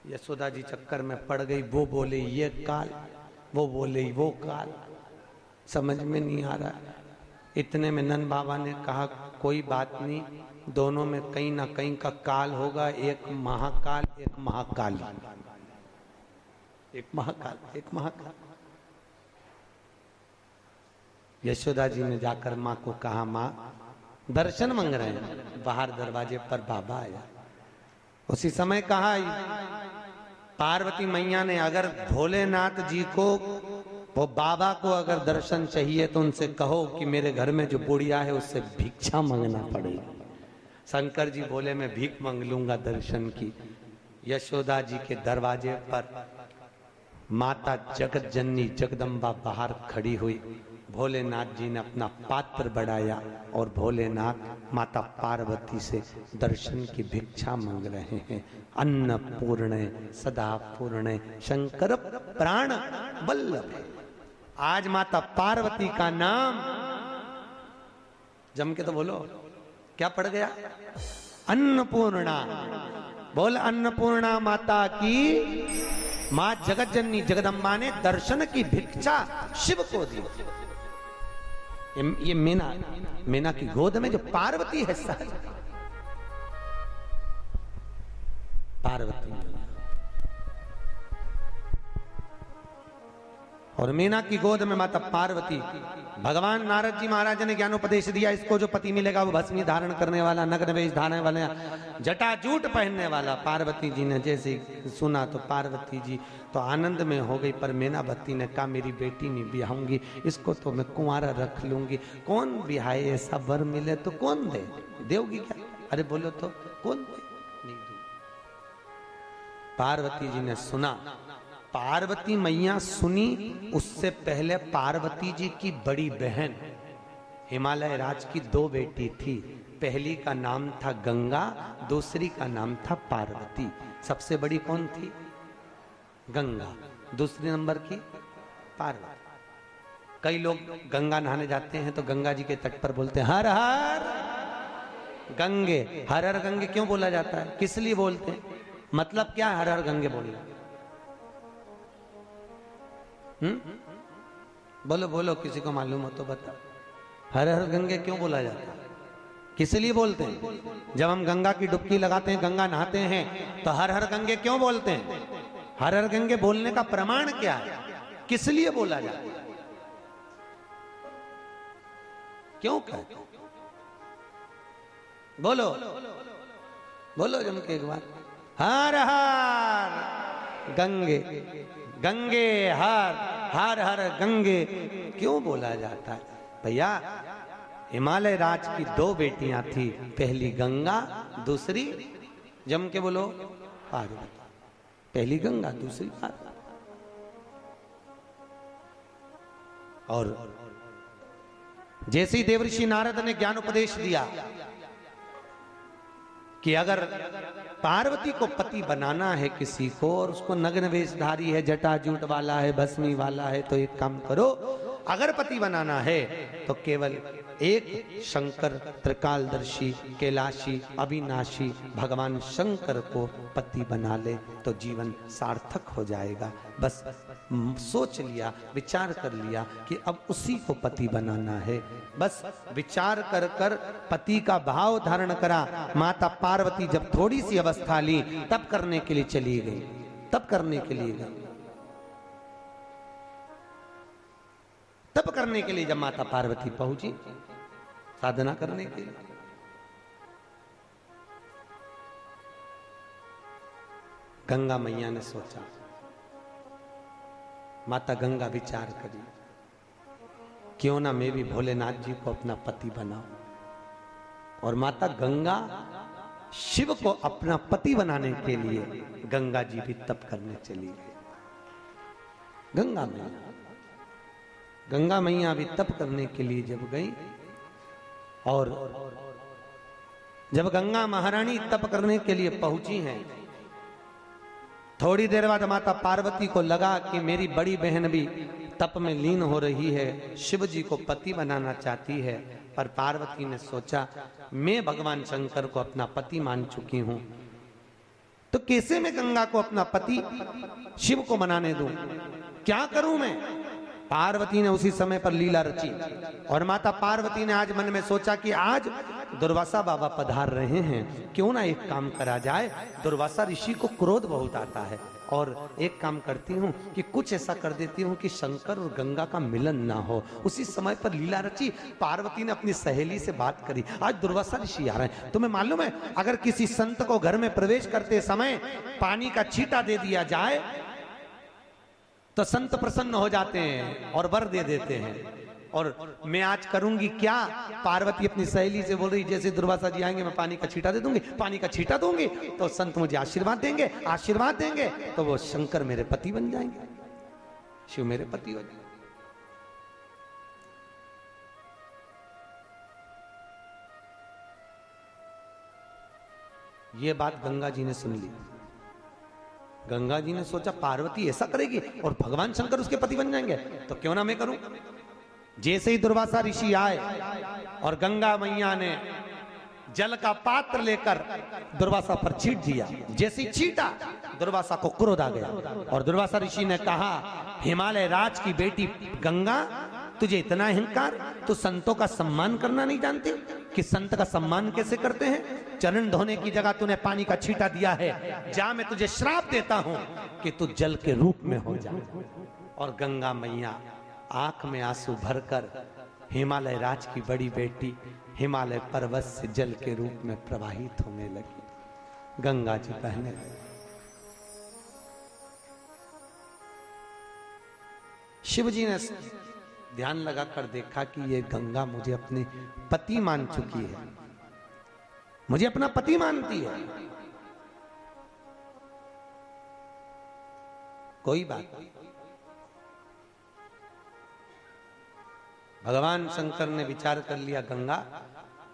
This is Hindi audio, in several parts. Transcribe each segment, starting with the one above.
यशोदा जी चक्कर में पड़ गई। वो बोले ये काल, वो बोले वो काल, समझ में नहीं आ रहा। इतने में नंद बाबा ने कहा कोई बात नहीं, दोनों में कहीं ना कहीं का काल होगा, एक महाकाल एक महाकाली, एक महाकाल एक महाकाल। यशोदा जी ने जाकर माँ को कहा माँ दर्शन मांग रहे हैं। बाहर दरवाजे पर बाबा आया। उसी समय कहा पार्वती मैया ने अगर भोलेनाथ जी को, वो बाबा को अगर दर्शन चाहिए तो उनसे कहो कि मेरे घर में जो बुढ़िया है उससे भिक्षा मांगना पड़ेगा। शंकर जी बोले मैं भीख मांग लूंगा दर्शन की। यशोदा जी के दरवाजे पर माता जगत जननी जगदम्बा बाहर खड़ी हुई। भोलेनाथ जी ने अपना पात्र बढ़ाया और भोलेनाथ माता पार्वती से दर्शन की भिक्षा मांग रहे हैं। अन्नपूर्ण सदा पूर्ण शंकर प्राण वल्लभ। आज माता पार्वती का नाम जम के तो बोलो क्या पड़ गया? अन्नपूर्णा। बोल अन्नपूर्णा माता की। मां जगत जननी जगदम्बा ने दर्शन की भिक्षा शिव को दी। ये मीना की गोद में जो पार्वती है सहज पार्वती, और मीना की गोद में माता पार्वती। भगवान नारद जी महाराज ने ज्ञानोपदेश दिया, इसको जो पति मिलेगा वो भस्मी धारण करने वाला, नग्न वेश धारण वाला, जटाजूट पहनने वाला। पार्वती जी ने जैसे सुना तो पार्वती जी तो आनंद में हो गई। पर मीनावती ने कहा मेरी बेटी नहीं ब्याहूंगी, इसको तो मैं कुंवारा रख लूंगी। कौन ब्याहे? ऐसा वर मिले तो कौन दे? देवगी क्या? अरे बोलो तो कौन दे? नहीं दे। पार्वती जी ने सुना। पार्वती मैया सुनी, उससे पहले पार्वती जी की बड़ी बहन हिमालय राज की दो बेटी थी। पहली का नाम था गंगा, दूसरी का नाम था पार्वती। सबसे बड़ी कौन थी? गंगा। दूसरे नंबर की पार्वती। कई लोग गंगा नहाने जाते हैं तो गंगा जी के तट पर बोलते हैं हर हर गंगे। हर हर गंगे क्यों बोला जाता है? किस लिए बोलते हैं? मतलब क्या हर हर गंगे बोलना? बोलो बोलो, किसी को मालूम हो तो बता। हर हर गंगे क्यों बोला जाता है? किस लिए बोलते हैं? जब हम गंगा की डुबकी लगाते हैं, गंगा नहाते हैं, तो हर हर गंगे क्यों बोलते हैं? हर हर गंगे बोलने का प्रमाण क्या है? किस लिए बोला जाता है? क्यों कहते? बोलो बोलो जम के एक बार। हर हर गंगे, गंगे हर हर हर गंगे क्यों बोला जाता है? भैया हिमालय राज की दो बेटियां थी, पहली गंगा, दूसरी जम के बोलो पार्वती। पहली गंगा, दूसरी पार्वती। और जैसे ही देवर्षि नारद ने ज्ञान उपदेश दिया कि अगर पार्वती को पति बनाना है किसी को, और उसको नग्न वेशधारी है, जटाजूट वाला है, भस्मी वाला है, तो एक काम करो, अगर पति बनाना है तो केवल एक शंकर त्रिकालदर्शी कैलाशी अविनाशी भगवान शंकर को पति बना ले तो जीवन सार्थक हो जाएगा। बस सोच लिया, विचार कर लिया कि अब उसी को पति बनाना है। बस विचार कर कर पति का भाव धारण करा। माता पार्वती जब थोड़ी सी अवस्था ली तब करने के लिए चली गई, तब करने के लिए गई, तब करने के लिए जब माता पार्वती पहुंची साधना करने के लिए। गंगा मैया ने सोचा, माता गंगा विचार करी, क्यों ना मैं भी भोलेनाथ जी को अपना पति बनाऊं। और माता गंगा शिव को अपना पति बनाने के लिए गंगा जी भी तप करने चली गई। गंगा मैया भी तप करने के लिए जब गई, और जब गंगा महारानी तप करने के लिए पहुंची हैं, थोड़ी देर बाद माता पार्वती को लगा कि मेरी बड़ी बहन भी तप में लीन हो रही है, शिव जी को पति बनाना चाहती है। पर पार्वती ने सोचा मैं भगवान शंकर को अपना पति मान चुकी हूं, तो कैसे मैं गंगा को अपना पति शिव को बनाने दूं? क्या करूं मैं? पार्वती ने उसी समय पर लीला रची और माता पार्वती ने आज मन में सोचा कि आज दुर्वासा बाबा पधार रहे हैं, क्यों ना एक काम करा जाए। दुर्वासा ऋषि को क्रोध बहुत आता है और एक काम करती हूँ कि कुछ ऐसा कर देती हूँ कि शंकर और गंगा का मिलन ना हो। उसी समय पर लीला रची। पार्वती ने अपनी सहेली से बात करी, आज दुर्वासा ऋषि आ रहे हैं। तुम्हें मालूम है, अगर किसी संत को घर में प्रवेश करते समय पानी का छींटा दे दिया जाए तो संत प्रसन्न हो जाते हैं और वर दे देते हैं। और मैं आज करूंगी क्या? पार्वती अपनी सहेली से बोल रही, जैसे दुर्वासा जी आएंगे मैं पानी का छींटा दे दूंगी, पानी का छींटा दूंगी तो संत मुझे आशीर्वाद देंगे, आशीर्वाद देंगे तो वो शंकर मेरे पति बन जाएंगे, शिव मेरे पति बन जाएंगे। ये बात गंगा जी ने सुन ली। गंगा जी ने सोचा पार्वती ऐसा करेगी और भगवान शंकर उसके पति बन जाएंगे, तो क्यों ना मैं करूं। जैसे ही दुर्वासा ऋषि आए और गंगा मैया ने जल का पात्र लेकर दुर्वासा पर छींट दिया, जैसे ही छींटा दुर्वासा को क्रोध आ गया और दुर्वासा ऋषि ने कहा, हिमालय राज की बेटी गंगा, तुझे इतना अहंकार, तू संतों का सम्मान करना नहीं जानती कि संत का सम्मान कैसे करते हैं? चरण धोने की जगह तूने पानी का छींटा दिया है, जा मैं तुझे श्राप देता हूं कि तू जल के रूप में हो जा। और गंगा मैया आंख में आंसू भरकर हिमालय राज की बड़ी बेटी हिमालय पर्वत से जल के रूप में प्रवाहित होने लगी। गंगा जी बहने लगी। शिव जी ने ध्यान लगाकर देखा कि ये गंगा मुझे अपने पति मान चुकी है, मुझे अपना पति मानती है। कोई बात नहीं। भगवान शंकर ने विचार कर लिया, गंगा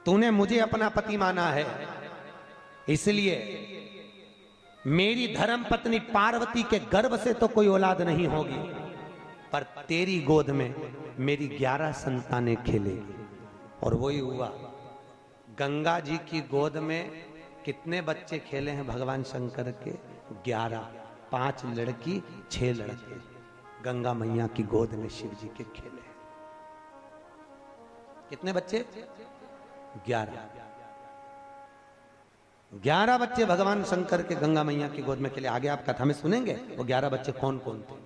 तूने मुझे अपना पति माना है, इसलिए मेरी धर्म पत्नी पार्वती के गर्भ से तो कोई औलाद नहीं होगी, पर तेरी गोद में मेरी 11 संतानें खेलेगी। और वही हुआ। गंगा जी की गोद में कितने बच्चे खेले हैं भगवान शंकर के? 11। 5 लड़की 6 लड़के गंगा मैया की गोद में शिव जी के खेले। कितने बच्चे? 11। 11 बच्चे भगवान शंकर के गंगा मैया की गोद में खेले। आगे आप कथा में सुनेंगे वो 11 बच्चे कौन कौन थे।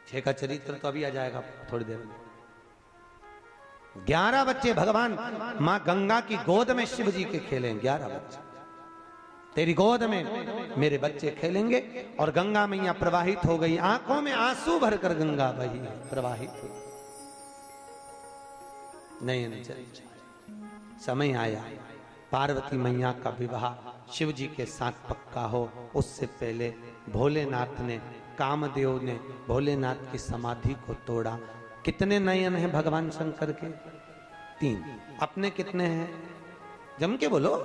6 का चरित्र तो अभी आ जाएगा थोड़ी देर में। 11 बच्चे भगवान मां गंगा की गोद में शिव जी के खेले। 11 बच्चे तेरी गोद में मेरे बच्चे खेलेंगे। और गंगा मैया प्रवाहित हो गई, आंखों में आंसू भरकर गंगा बही प्रवाहित हुई। नहीं, समय आया पार्वती मैया का विवाह शिव जी के साथ पक्का हो। उससे पहले भोलेनाथ ने, कामदेव ने भोलेनाथ की समाधि को तोड़ा। कितने नयन हैं भगवान शंकर के? 3। अपने कितने हैं? जम के बोलो।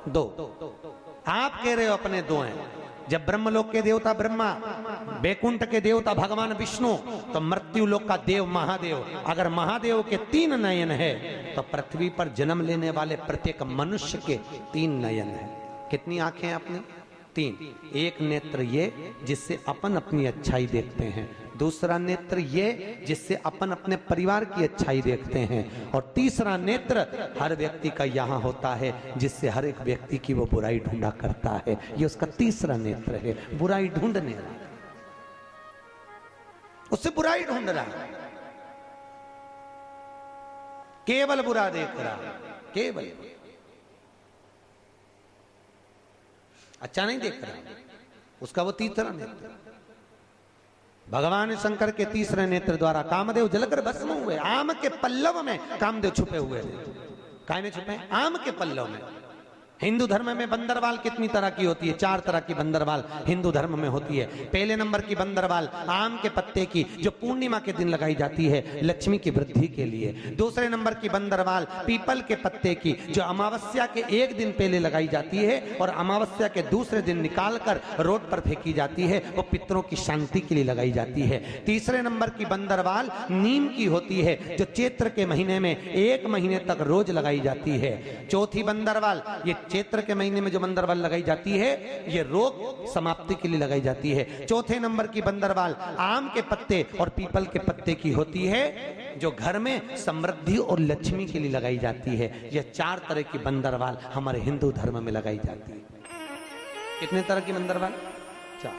2। आप कह रहे हो अपने 2 हैं। जब ब्रह्मलोक के देवता ब्रह्मा, बैकुंठ के देवता भगवान विष्णु, तो मृत्यु लोक का देव महादेव, अगर महादेव के 3 नयन है तो पृथ्वी पर जन्म लेने वाले प्रत्येक मनुष्य के 3 नयन है। कितनी आंखें हैं अपनी? 3। एक नेत्र ये जिससे अपन अपनी अच्छाई देखते हैं, दूसरा नेत्र ये जिससे अपन अपने परिवार की अच्छाई देखते हैं, और तीसरा नेत्र हर व्यक्ति का यहाँ होता है जिससे हर एक व्यक्ति की वो बुराई ढूंढा करता है। ये उसका तीसरा नेत्र है, बुराई ढूंढने वाला, उससे बुराई ढूंढ रहा है, केवल बुरा देख रहा है, केवल अच्छा नहीं देख रहा। उसका वो तीसरा नेत्र। भगवान शंकर के तीसरे नेत्र द्वारा कामदेव जलकर भस्म हुए। आम के पल्लव में कामदेव छुपे हुए थे। काय में छुपे? आम के पल्लव में। हिंदू धर्म में बंदरवाल कितनी तरह की होती है? 4 तरह की बंदरवाल हिंदू धर्म में होती है। पहले नंबर की बंदरवाल आम के पत्ते की, जो पूर्णिमा के दिन लगाई जाती है लक्ष्मी की वृद्धि के लिए। दूसरे नंबर की बंदरवाल पीपल के पत्ते की, जो अमावस्या के 1 दिन पहले लगाई जाती है और अमावस्या के दूसरे दिन निकालकर रोड पर फेंकी जाती है, वो पितरों की शांति के लिए लगाई जाती है। तीसरे नंबर की बंदरवाल नीम की होती है, जो चैत्र के महीने में 1 महीने तक रोज लगाई जाती है। चौथी बंदरवाल ये चैत्र के महीने में जो बंदरवाल लगाई जाती है ये रोग समाप्ति के लिए लगाई जाती है। चौथे नंबर की बंदरवाल आम के पत्ते और पीपल के पत्ते की होती है, जो घर में समृद्धि और लक्ष्मी के लिए लगाई जाती है। यह 4 तरह की बंदरवाल हमारे हिंदू धर्म में लगाई जाती है। कितने तरह की बंदरवाल? 4।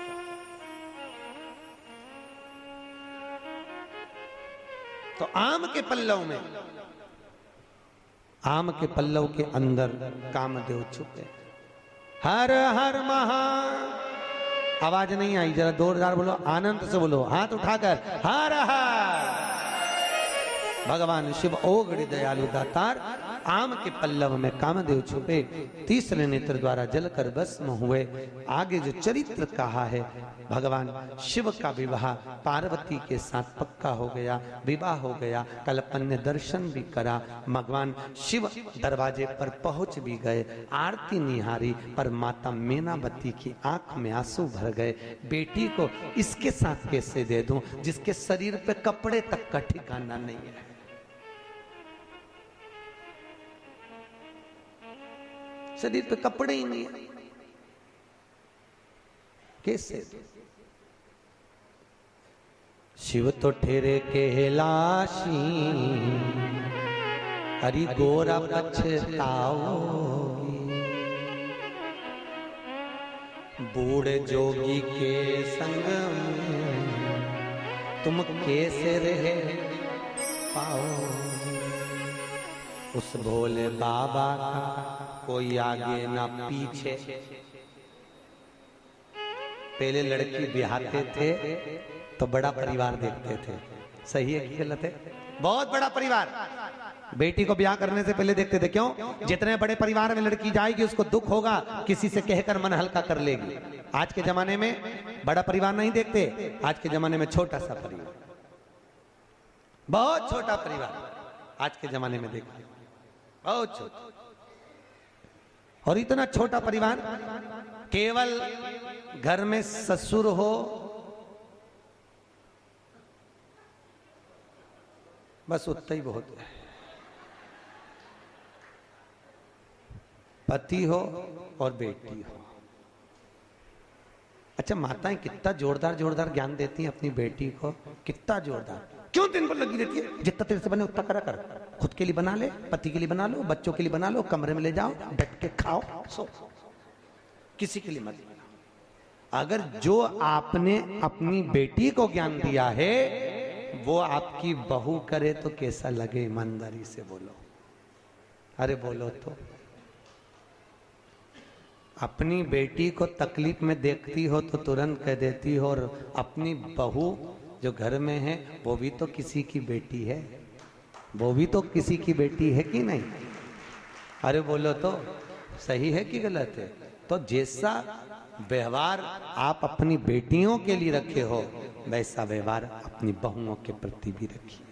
तो आम के पल्लव में, आम के पल्लव के अंदर कामदेव छुपे। हर हर महा, आवाज नहीं आई, जरा जोरदार बोलो, आनंद से बोलो, हाथ उठाकर हर हर। भगवान शिव ओगड़ी दयालु दातार, आम के पल्लव में कामदेव छुपे, तीसरे नेत्र द्वारा जलकर भस्म हुए। आगे जो चरित्र कहा है, भगवान शिव का विवाह पार्वती के साथ पक्का हो गया, विवाह हो गया। कल अपन ने दर्शन भी करा, भगवान शिव दरवाजे पर पहुंच भी गए, आरती निहारी, पर माता मीनावती की आंख में आंसू भर गए। बेटी को इसके साथ कैसे दे दूं जिसके शरीर पे कपड़े तक का ठिकाना नहीं है। शरीर पे कपड़े ही नहीं है, कैसे? शिव तो ठेरे कहलाशी, हरि गोरा पछताओगी। बूढ़े जोगी के संग में तुम कैसे रह पाओ। उस भोले बाबा का कोई आगे ना पीछे। पहले लड़की ब्याहते थे तो बड़ा परिवार देखते थे, सही है कि गलत है? बहुत बड़ा परिवार बेटी को ब्याह करने से पहले देखते थे। क्यों? जितने बड़े परिवार में लड़की जाएगी उसको दुख होगा, किसी से कहकर मन हल्का कर लेगी। आज के जमाने में बड़ा परिवार नहीं देखते, आज के जमाने में छोटा सा परिवार, बहुत छोटा परिवार आज के जमाने में देखते, बहुत छोटा। और इतना छोटा परिवार, केवल घर में ससुर हो, बस उतना ही बहुत है। पति हो और बेटी हो। अच्छा, माताएं कितना जोरदार जोरदार ज्ञान देती हैं अपनी बेटी को, कितना जोरदार। क्यों दिन भर लगी रहती है? जितना तेरे से बने उतना करा कर। खुद के लिए बना ले, पति के लिए बना लो, बच्चों के लिए बना लो, कमरे में ले जाओ, बैठ के खाओ, सो, किसी के लिए मत बना। अगर जो आपने अपनी बेटी को ज्ञान दिया है वो आपकी बहू करे तो कैसा लगे? ईमानदारी से बोलो, अरे बोलो तो। अपनी बेटी को तकलीफ में देखती हो तो तुरंत कह देती हो, और अपनी बहू जो घर में है वो भी तो किसी की बेटी है, वो भी तो किसी की बेटी है कि नहीं? अरे बोलो तो, सही है कि गलत है? तो जैसा व्यवहार आप अपनी बेटियों के लिए रखे हो वैसा व्यवहार अपनी बहुओं के प्रति भी रखिए।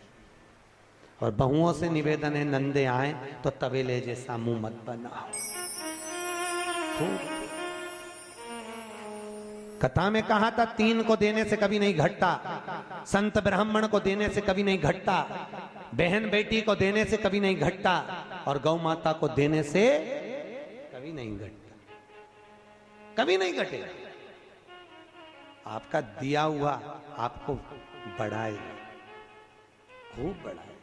और बहुओं से निवेदन है, नंदे आए तो तवेले जैसा मुंह मत बनाओ। कथा में कहा था 3 को देने से कभी नहीं घटता, संत ब्राह्मण को देने से कभी नहीं घटता, बहन बेटी को देने से कभी नहीं घटता, और गौ माता को देने से कभी नहीं घटता, कभी नहीं घटेगा। आपका दिया हुआ आपको बढ़ाएगा, खूब बढ़ाएगा।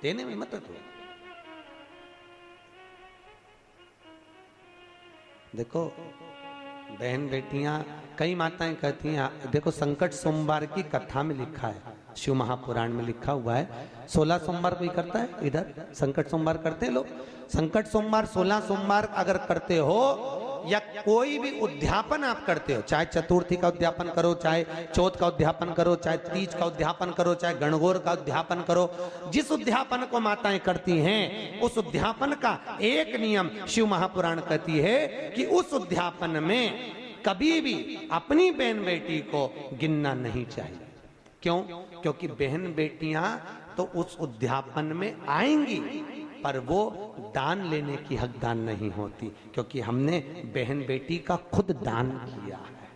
देने में मत हो। देखो बहन बेटियां, कई माताएं कहती हैं, देखो संकट सोमवार की कथा में लिखा है, शिव महापुराण में लिखा हुआ है, 16 सोमवार कोई करता है इधर? संकट सोमवार करते हैं लोग? संकट सोमवार 16 सोमवार अगर करते हो, या कोई भी उद्यापन आप करते हो, चाहे चतुर्थी का उद्यापन करो, चाहे चौथ का उद्यापन करो, चाहे तीज का उद्यापन करो, चाहे गणगौर का उद्यापन करो, जिस उद्यापन को माताएं करती हैं उस उद्यापन का एक नियम शिव महापुराण कहती है कि उस उद्यापन में कभी भी अपनी बहन बेटी को गिनना नहीं चाहिए। क्यों? क्योंकि बहन बेटियां तो उस उद्यापन में आएंगी पर वो दान लेने की हकदार नहीं होती, क्योंकि हमने बहन बेटी का खुद दान किया है।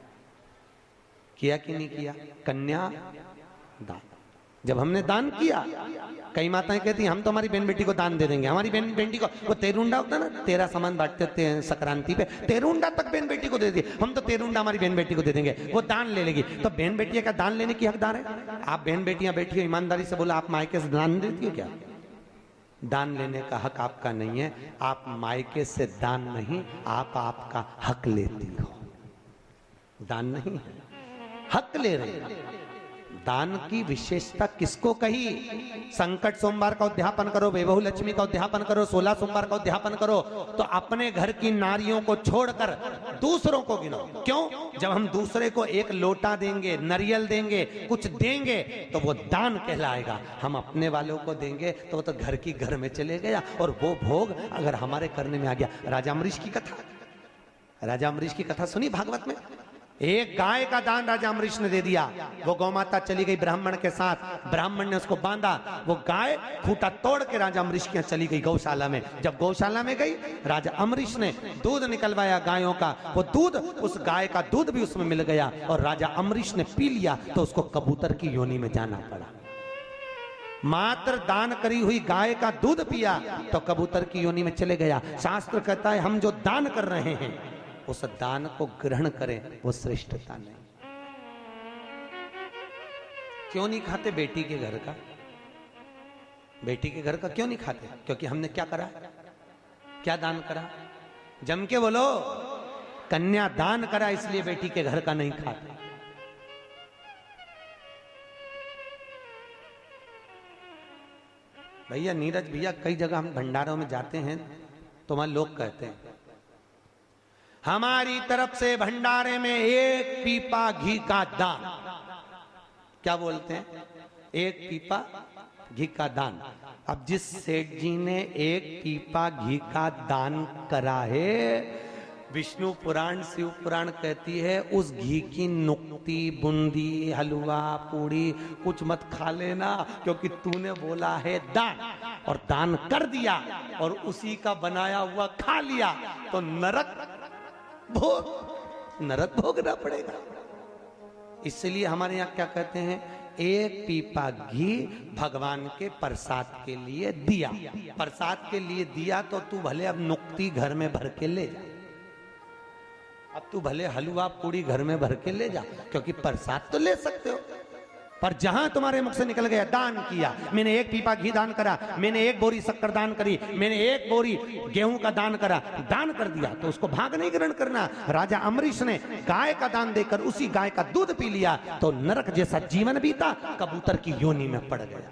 किया कि नहीं किया? कन्या दान। जब हमने दान किया कई माताएं कहती हैं हम तो हमारी बहन बेटी को दान दे देंगे, हमारी बहन बेटी को, वो तेरुंडा होता है ना, तेरा सामान बांटते हैं संक्रांति पे, तेरुंडा तक बहन बेटी को दे दी, हम तो तेरुंडा हमारी बहन बेटी को दे देंगे, वो दान ले लेगी। तो बहन बेटियां क्या दान लेने की हकदार है? आप बहन बेटियां बैठी हो, ईमानदारी से बोला, आप मायके से दान देती हो क्या? दान लेने का हक आपका नहीं है। आप मायके से दान नहीं, आप आपका हक लेती हो, दान नहीं है, हक ले रहे हो। दान की विशेषता किसको कही? संकट सोमवार का उद्यापन करो, वैभव लक्ष्मी का उद्यापन करो, 16 सोमवार का उद्यापन करो, तो अपने घर की नारियों को छोड़कर दूसरों को गिनो। क्यों? जब हम दूसरे को एक लोटा देंगे, नारियल देंगे, कुछ देंगे, तो वो दान कहलाएगा। हम अपने वालों को देंगे तो वो तो घर की घर में चले गया, और वो भोग अगर हमारे करने में आ गया। राजा अम्बरीश की कथा, राजा अम्बरीश की कथा सुनी भागवत में? एक गाय का दान राजा अम्बरीश ने दे दिया। वो गौमाता चली गई ब्राह्मण के साथ, ब्राह्मण ने उसको बांधा, वो गाय खूंटा तोड़ के राजा अम्बरीश के यहाँ चली गई गौशाला में। जब गौशाला में गई, राजा अम्बरीश ने दूध निकलवाया गायों का, वो दूध, उस गाय का दूध भी उसमें मिल गया, और राजा अम्बरीश ने पी लिया, तो उसको कबूतर की योनि में जाना पड़ा। मात्र दान करी हुई गाय का दूध पिया तो कबूतर की योनि में चले गया। शास्त्र कहता है हम जो दान कर रहे हैं उस दान को ग्रहण करें, वो श्रेष्ठता नहीं। क्यों नहीं खाते बेटी के घर का? बेटी के घर का क्यों नहीं खाते? क्योंकि हमने क्या करा, क्या दान करा? जम के बोलो, कन्या दान करा, इसलिए बेटी के घर का नहीं खाते। भैया नीरज भैया, कई जगह हम भंडारों में जाते हैं तो वहां लोग कहते हैं हमारी तरफ से भंडारे में 1 पीपा घी का दान। क्या बोलते हैं? 1 पीपा घी का दान। अब जिस सेठ जी ने 1 पीपा घी का दान करा है, विष्णु पुराण शिव पुराण कहती है उस घी की नुक्ती, बूंदी, हलवा, पूड़ी कुछ मत खा लेना, क्योंकि तूने बोला है दान, और दान कर दिया और उसी का बनाया हुआ खा लिया तो नरक भोगना पड़ेगा। इसलिए हमारे यहाँ क्या कहते हैं, 1 पीपा घी भगवान के प्रसाद के लिए दिया। प्रसाद के लिए दिया तो तू भले अब नुक्ती घर में भर के ले जा, अब तू भले हलवा पूड़ी घर में भर के ले जा, क्योंकि प्रसाद तो ले सकते हो। पर जहां तुम्हारे मुख से निकल गया दान किया, मैंने 1 पीपा घी दान करा, मैंने 1 बोरी शक्कर दान करी, मैंने 1 बोरी गेहूं का दान करा, दान कर दिया, तो उसको भाग नहीं ग्रहण करना। राजा अम्बरीश ने गाय का दान देकर उसी गाय का दूध पी लिया तो नरक जैसा जीवन बीता, कबूतर की योनि में पड़ गया।